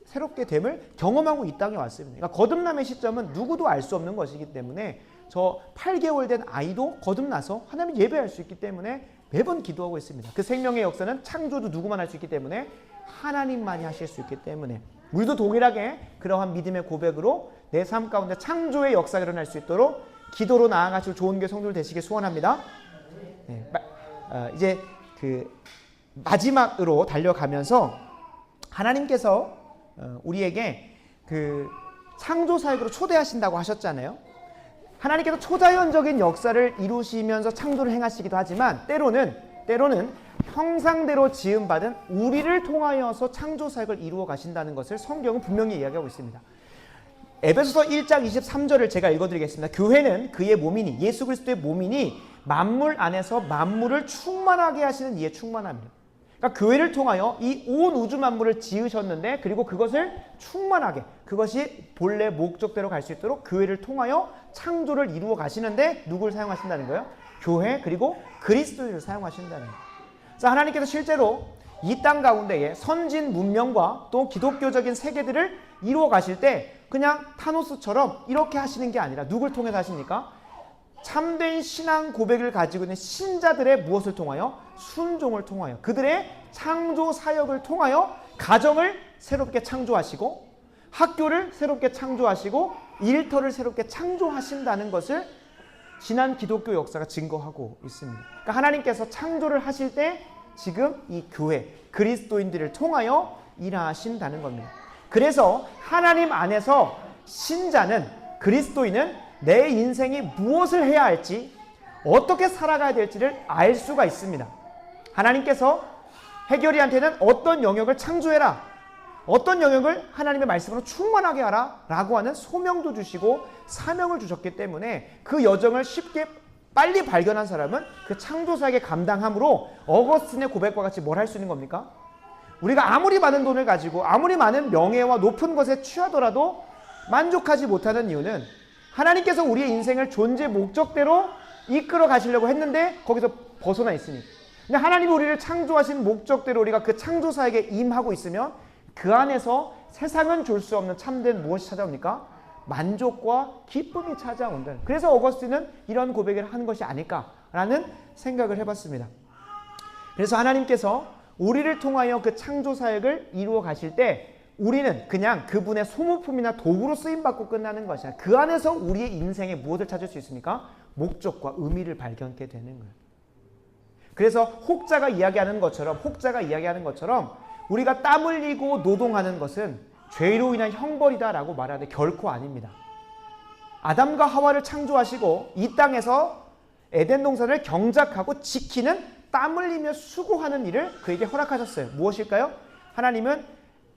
새롭게 됨을 경험하고 이 땅에 왔습니다. 그러니까 거듭남의 시점은 누구도 알 수 없는 것이기 때문에 저 8개월 된 아이도 거듭나서 하나님을 예배할 수 있기 때문에 매번 기도하고 있습니다. 그 생명의 역사는 창조도 누구만 할 수 있기 때문에 하나님만이 하실 수 있기 때문에 우리도 동일하게 그러한 믿음의 고백으로 내 삶 가운데 창조의 역사가 일어날 수 있도록 기도로 나아가실 좋은 교회 성도들 되시길 소원합니다. 네, 이제 그 마지막으로 달려가면서 하나님께서 우리에게 그 창조 사역으로 초대하신다고 하셨잖아요. 하나님께서 초자연적인 역사를 이루시면서 창조를 행하시기도 하지만 때로는 형상대로 지음받은 우리를 통하여서 창조 사역을 이루어 가신다는 것을 성경은 분명히 이야기하고 있습니다. 에베소서 1장 23절을 제가 읽어드리겠습니다. 교회는 그의 몸이니 예수 그리스도의 몸이니 만물 안에서 만물을 충만하게 하시는 이의 충만함이에요. 그러니까 교회를 통하여 이 온 우주 만물을 지으셨는데 그리고 그것을 충만하게 그것이 본래 목적대로 갈 수 있도록 교회를 통하여 창조를 이루어 가시는데 누구를 사용하신다는 거예요? 교회 그리고 그리스도를 사용하신다는 거예요. 그래서 하나님께서 실제로 이 땅 가운데에 선진 문명과 또 기독교적인 세계들을 이루어 가실 때 그냥 타노스처럼 이렇게 하시는 게 아니라 누굴 통해서 하십니까? 참된 신앙 고백을 가지고 있는 신자들의 무엇을 통하여? 순종을 통하여 그들의 창조 사역을 통하여 가정을 새롭게 창조하시고 학교를 새롭게 창조하시고 일터를 새롭게 창조하신다는 것을 지난 기독교 역사가 증거하고 있습니다. 그러니까 하나님께서 창조를 하실 때 지금 이 교회 그리스도인들을 통하여 일하신다는 겁니다. 그래서 하나님 안에서 신자는 그리스도인은 내 인생이 무엇을 해야 할지 어떻게 살아가야 될지를 알 수가 있습니다. 하나님께서 해결이한테는 어떤 영역을 창조해라, 어떤 영역을 하나님의 말씀으로 충만하게 하라 라고 하는 소명도 주시고 사명을 주셨기 때문에 그 여정을 쉽게 빨리 발견한 사람은 그 창조사역의 감당함으로 어거스틴의 고백과 같이 뭘 할 수 있는 겁니까? 우리가 아무리 많은 돈을 가지고 아무리 많은 명예와 높은 것에 취하더라도 만족하지 못하는 이유는 하나님께서 우리의 인생을 존재 목적대로 이끌어 가시려고 했는데 거기서 벗어나 있으니까. 근데 하나님이 우리를 창조하신 목적대로 우리가 그 창조사역에 임하고 있으면 그 안에서 세상은 줄 수 없는 참된 무엇이 찾아옵니까? 만족과 기쁨이 찾아온다. 그래서 어거스틴은 이런 고백을 하는 것이 아닐까라는 생각을 해봤습니다. 그래서 하나님께서 우리를 통하여 그 창조사역을 이루어 가실 때 우리는 그냥 그분의 소모품이나 도구로 쓰임받고 끝나는 것이 아니라 그 안에서 우리의 인생에 무엇을 찾을 수 있습니까? 목적과 의미를 발견하게 되는 거예요. 그래서 혹자가 이야기하는 것처럼 우리가 땀 흘리고 노동하는 것은 죄로 인한 형벌이다라고 말하는데 결코 아닙니다. 아담과 하와를 창조하시고 이 땅에서 에덴 동산을 경작하고 지키는 땀 흘리며 수고하는 일을 그에게 허락하셨어요. 무엇일까요? 하나님은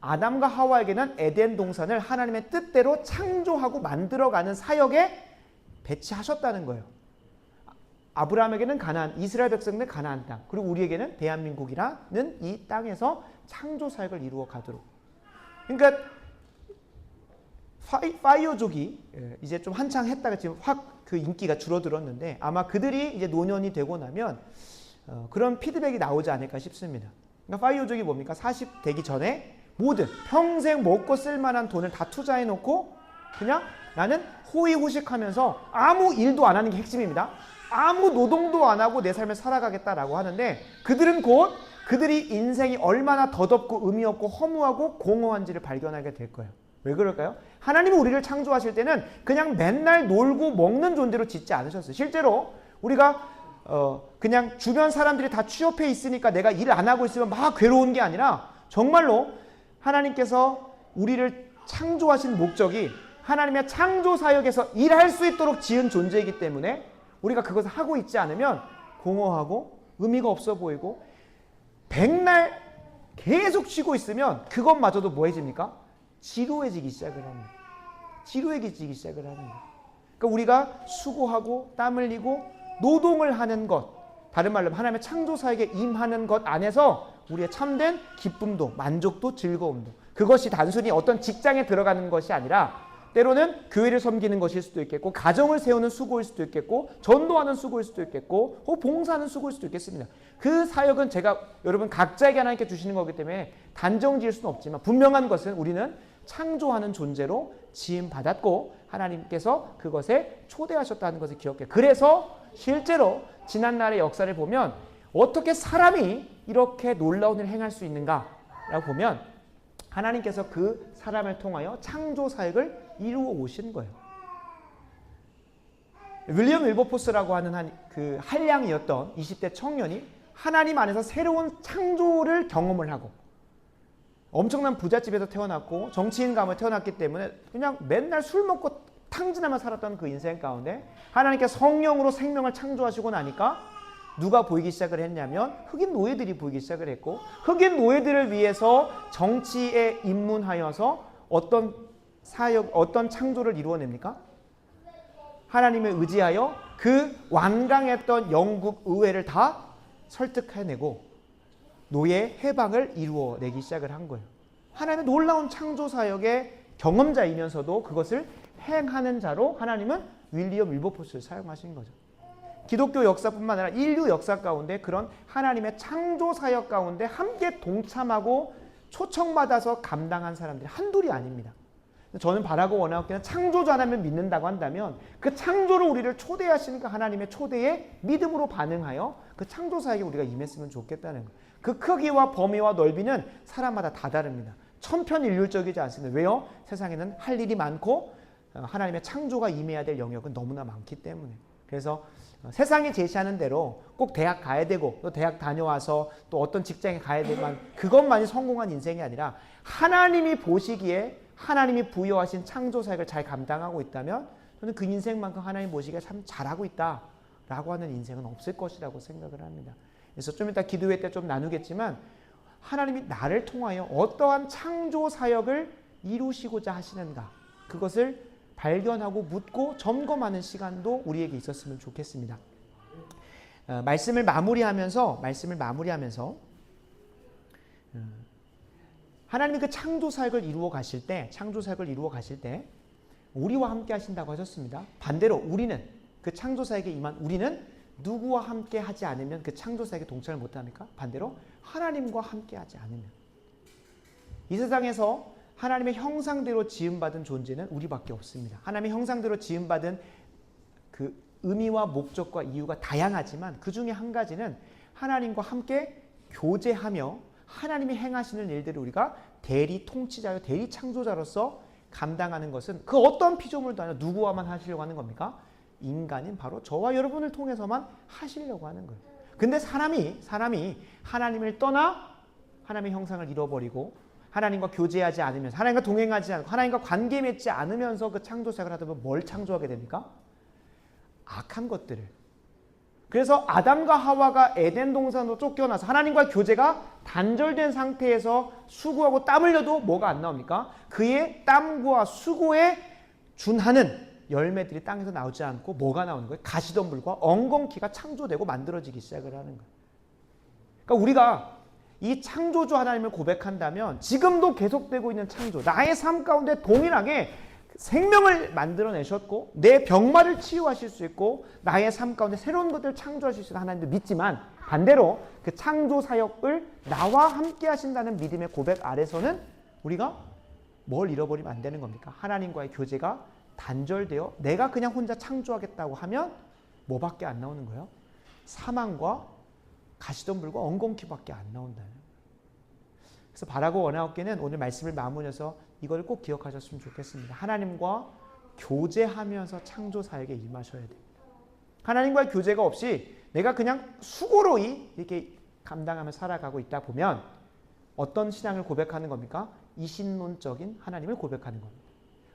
아담과 하와에게는 에덴 동산을 하나님의 뜻대로 창조하고 만들어가는 사역에 배치하셨다는 거예요. 아브라함에게는 가나안, 이스라엘 백성들은 가나안 땅, 그리고 우리에게는 대한민국이라는 이 땅에서 창조 사역을 이루어 가도록. 그러니까 파이어족이 이제 좀 한창 했다가 지금 확 그 인기가 줄어들었는데 아마 그들이 이제 노년이 되고 나면 그런 피드백이 나오지 않을까 싶습니다. 그러니까 파이어족이 뭡니까? 40 되기 전에 모든 평생 먹고 쓸만한 돈을 다 투자해 놓고 그냥 나는 호의호식하면서 아무 일도 안 하는 게 핵심입니다. 아무 노동도 안 하고 내 삶을 살아가겠다라고 하는데 그들은 곧 그들이 인생이 얼마나 더덥고 의미 없고 허무하고 공허한지를 발견하게 될 거예요. 왜 그럴까요? 하나님이 우리를 창조하실 때는 그냥 맨날 놀고 먹는 존재로 짓지 않으셨어요. 실제로 우리가 그냥 주변 사람들이 다 취업해 있으니까 내가 일 안 하고 있으면 막 괴로운 게 아니라 정말로 하나님께서 우리를 창조하신 목적이 하나님의 창조 사역에서 일할 수 있도록 지은 존재이기 때문에 우리가 그것을 하고 있지 않으면 공허하고 의미가 없어 보이고 백날 계속 쉬고 있으면 그것마저도 뭐해집니까? 지루해지기 시작을 합니다. 지루해지기 시작을 하는 거예요. 그러니까 우리가 수고하고 땀 흘리고 노동을 하는 것, 다른 말로 하나님의 창조 사역에 임하는 것 안에서 우리의 참된 기쁨도 만족도 즐거움도 그것이 단순히 어떤 직장에 들어가는 것이 아니라 때로는 교회를 섬기는 것일 수도 있겠고, 가정을 세우는 수고일 수도 있겠고, 전도하는 수고일 수도 있겠고, 혹 봉사하는 수고일 수도 있겠습니다. 그 사역은 제가 여러분 각자에게 하나님께 주시는 거기 때문에 단정 지을 수는 없지만, 분명한 것은 우리는 창조하는 존재로 지음받았고 하나님께서 그것에 초대하셨다는 것을 기억해. 그래서 실제로 지난날의 역사를 보면 어떻게 사람이 이렇게 놀라운 일을 행할 수 있는가라고 보면 하나님께서 그 사람을 통하여 창조 사역을 이루어 오신 거예요. 윌리엄 윌버포스라고 하는 그 한량이었던 20대 청년이 하나님 안에서 새로운 창조를 경험을 하고, 엄청난 부잣집에서 태어났고 정치인 가문에 태어났기 때문에 그냥 맨날 술 먹고 탕진하며 살았던 그 인생 가운데 하나님께 성령으로 생명을 창조하시고 나니까 누가 보이기 시작을 했냐면 흑인 노예들이 보이기 시작을 했고, 흑인 노예들을 위해서 정치에 입문하여서 어떤 사역, 어떤 창조를 이루어냅니까? 하나님을 의지하여 그 완강했던 영국 의회를 다 설득해내고 노예 해방을 이루어내기 시작을 한 거예요. 하나님의 놀라운 창조 사역의 경험자이면서도 그것을 행하는 자로 하나님은 윌리엄 윌버포스를 사용하신 거죠. 기독교 역사뿐만 아니라 인류 역사 가운데 그런 하나님의 창조 사역 가운데 함께 동참하고 초청받아서 감당한 사람들이 한둘이 아닙니다. 저는 바라고 원하옵기는 창조주 하나님을 믿는다고 한다면 그 창조로 우리를 초대하시니까 하나님의 초대에 믿음으로 반응하여 그 창조 사역에 우리가 임했으면 좋겠다는 거예요. 그 크기와 범위와 넓이는 사람마다 다 다릅니다. 천편일률적이지 않습니다. 왜요? 세상에는 할 일이 많고 하나님의 창조가 임해야 될 영역은 너무나 많기 때문에. 그래서 세상이 제시하는 대로 꼭 대학 가야 되고 또 대학 다녀와서 또 어떤 직장에 가야 되만 그것만이 성공한 인생이 아니라 하나님이 보시기에 하나님이 부여하신 창조 사역을 잘 감당하고 있다면 저는 그 인생만큼 하나님 보시기에 참 잘하고 있다라고 하는 인생은 없을 것이라고 생각을 합니다. 그래서 좀 이따 기도회 때 좀 나누겠지만 하나님이 나를 통하여 어떠한 창조 사역을 이루시고자 하시는가, 그것을 발견하고 묻고 점검하는 시간도 우리에게 있었으면 좋겠습니다. 말씀을 마무리하면서 하나님이 그 창조 사역을 이루어 가실 때 우리와 함께 하신다고 하셨습니다. 반대로 우리는 그 창조 사역에 임한 우리는 누구와 함께 하지 않으면 그 창조 사역에 동참을 못 합니까? 반대로 하나님과 함께 하지 않으면. 이 세상에서 하나님의 형상대로 지음받은 존재는 우리밖에 없습니다. 하나님의 형상대로 지음받은 그 의미와 목적과 이유가 다양하지만 그 중에 한 가지는 하나님과 함께 교제하며 하나님이 행하시는 일들을 우리가 대리 통치자요, 대리 창조자로서 감당하는 것은 그 어떤 피조물도 아니라 누구와만 하시려고 하는 겁니까? 인간인 바로 저와 여러분을 통해서만 하시려고 하는 거예요. 근데 사람이 하나님을 떠나 하나님의 형상을 잃어버리고 하나님과 교제하지 않으면서, 하나님과 동행하지 않고 하나님과 관계 맺지 않으면서 그 창조 사역을 하다 보면 뭘 창조하게 됩니까? 악한 것들을. 그래서 아담과 하와가 에덴 동산으로 쫓겨나서 하나님과 교제가 단절된 상태에서 수고하고 땀 흘려도 뭐가 안 나옵니까? 그의 땀과 수고에 준하는 열매들이 땅에서 나오지 않고 뭐가 나오는 거예요? 가시덤불과 엉겅퀴가 창조되고 만들어지기 시작을 하는 거예요. 그러니까 우리가 이 창조주 하나님을 고백한다면 지금도 계속되고 있는 창조, 나의 삶 가운데 동일하게 생명을 만들어내셨고 내 병마를 치유하실 수 있고 나의 삶 가운데 새로운 것들을 창조하실 수 있는 하나님도 믿지만, 반대로 그 창조 사역을 나와 함께 하신다는 믿음의 고백 아래서는 우리가 뭘 잃어버리면 안 되는 겁니까? 하나님과의 교제가 단절되어 내가 그냥 혼자 창조하겠다고 하면 뭐밖에 안 나오는 거예요? 사망과 가시덤불과 엉겅퀴밖에 안 나온다는 거예요. 그래서 바라고 원하옵기는 오늘 말씀을 마무리해서 이걸 꼭 기억하셨으면 좋겠습니다. 하나님과 교제하면서 창조 사역에 임하셔야 됩니다. 하나님과의 교제가 없이 내가 그냥 수고로이 이렇게 감당하며 살아가고 있다 보면 어떤 신앙을 고백하는 겁니까? 이신론적인 하나님을 고백하는 겁니다.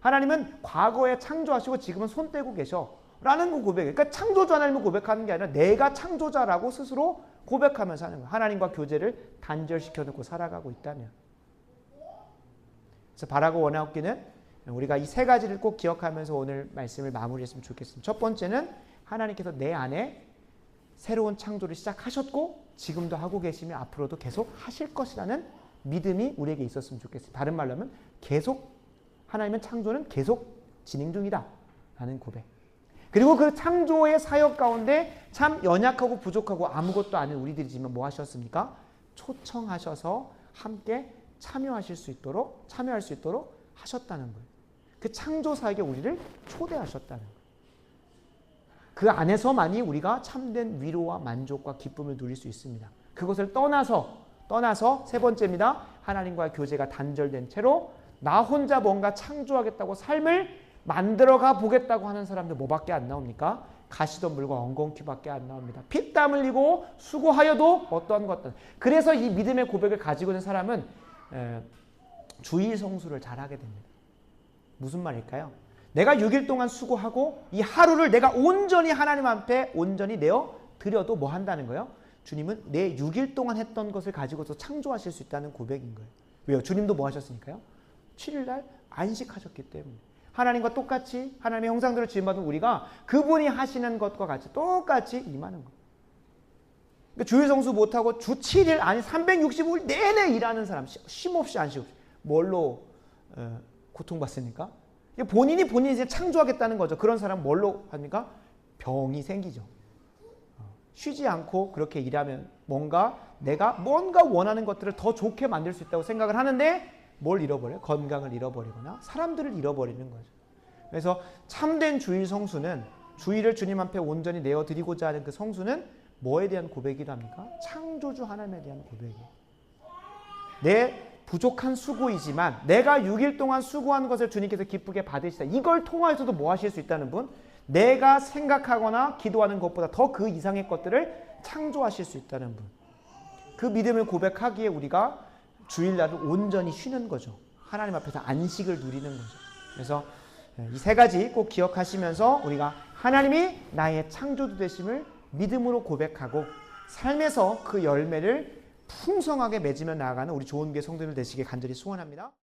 하나님은 과거에 창조하시고 지금은 손 떼고 계셔 라는 그 고백. 그러니까 창조주 하나님을 고백하는 게 아니라 내가 창조자라고 스스로 고백하면서 하는 거예요. 하나님과 교제를 단절시켜 놓고 살아가고 있다면. 그래서 바라고 원하옵기는 우리가 이 세 가지를 꼭 기억하면서 오늘 말씀을 마무리했으면 좋겠습니다. 첫 번째는 하나님께서 내 안에 새로운 창조를 시작하셨고 지금도 하고 계시며 앞으로도 계속 하실 것이라는 믿음이 우리에게 있었으면 좋겠습니다. 다른 말로 하면 계속 하나님의 창조는 계속 진행 중이다 라는 고백. 그리고 그 창조의 사역 가운데 참 연약하고 부족하고 아무것도 아닌 우리들이지만 뭐 하셨습니까? 초청하셔서 함께 참여할 수 있도록 하셨다는 거예요. 그 창조 사역에 우리를 초대하셨다는 거예요. 그 안에서만이 우리가 참된 위로와 만족과 기쁨을 누릴 수 있습니다. 그것을 떠나서 세 번째입니다. 하나님과의 교제가 단절된 채로 나 혼자 뭔가 창조하겠다고 삶을 만들어가 보겠다고 하는 사람들 뭐밖에 안 나옵니까? 가시던 물과 엉겅퀴밖에 안 나옵니다. 피땀 흘리고 수고하여도 어떠한 것들. 그래서 이 믿음의 고백을 가지고 있는 사람은 주일 성수를 잘하게 됩니다. 무슨 말일까요? 내가 6일 동안 수고하고 이 하루를 내가 온전히 하나님 앞에 온전히 내어 드려도 뭐 한다는 거예요? 주님은 내 6일 동안 했던 것을 가지고서 창조하실 수 있다는 고백인 거예요. 왜요? 주님도 뭐 하셨으니까요? 7일날 안식하셨기 때문에. 하나님과 똑같이 하나님의 형상대로 지음받은 우리가 그분이 하시는 것과 같이 똑같이 임하는 거예요. 그러니까 주일 성수 못하고 주 7일 아니 365일 내내 일하는 사람, 쉼없이 안식 없이 뭘로 고통받습니까? 본인이 이제 창조하겠다는 거죠. 그런 사람 뭘로 합니까? 병이 생기죠. 쉬지 않고 그렇게 일하면 내가 뭔가 원하는 것들을 더 좋게 만들 수 있다고 생각을 하는데 뭘 잃어버려요? 건강을 잃어버리거나 사람들을 잃어버리는 거죠. 그래서 참된 주일 성수는 주일을 주님 앞에 온전히 내어드리고자 하는 그 성수는 뭐에 대한 고백이라 합니까? 창조주 하나님에 대한 고백이에요. 내 부족한 수고이지만 내가 6일 동안 수고한 것을 주님께서 기쁘게 받으시다. 이걸 통하여서도 뭐 하실 수 있다는 분? 내가 생각하거나 기도하는 것보다 더 그 이상의 것들을 창조하실 수 있다는 분. 그 믿음을 고백하기에 우리가 주일날을 온전히 쉬는 거죠. 하나님 앞에서 안식을 누리는 거죠. 그래서 이 세 가지 꼭 기억하시면서 우리가 하나님이 나의 창조주 되심을 믿음으로 고백하고 삶에서 그 열매를 풍성하게 맺으며 나아가는 우리 좋은 교회 성도들 되시길 간절히 소원합니다.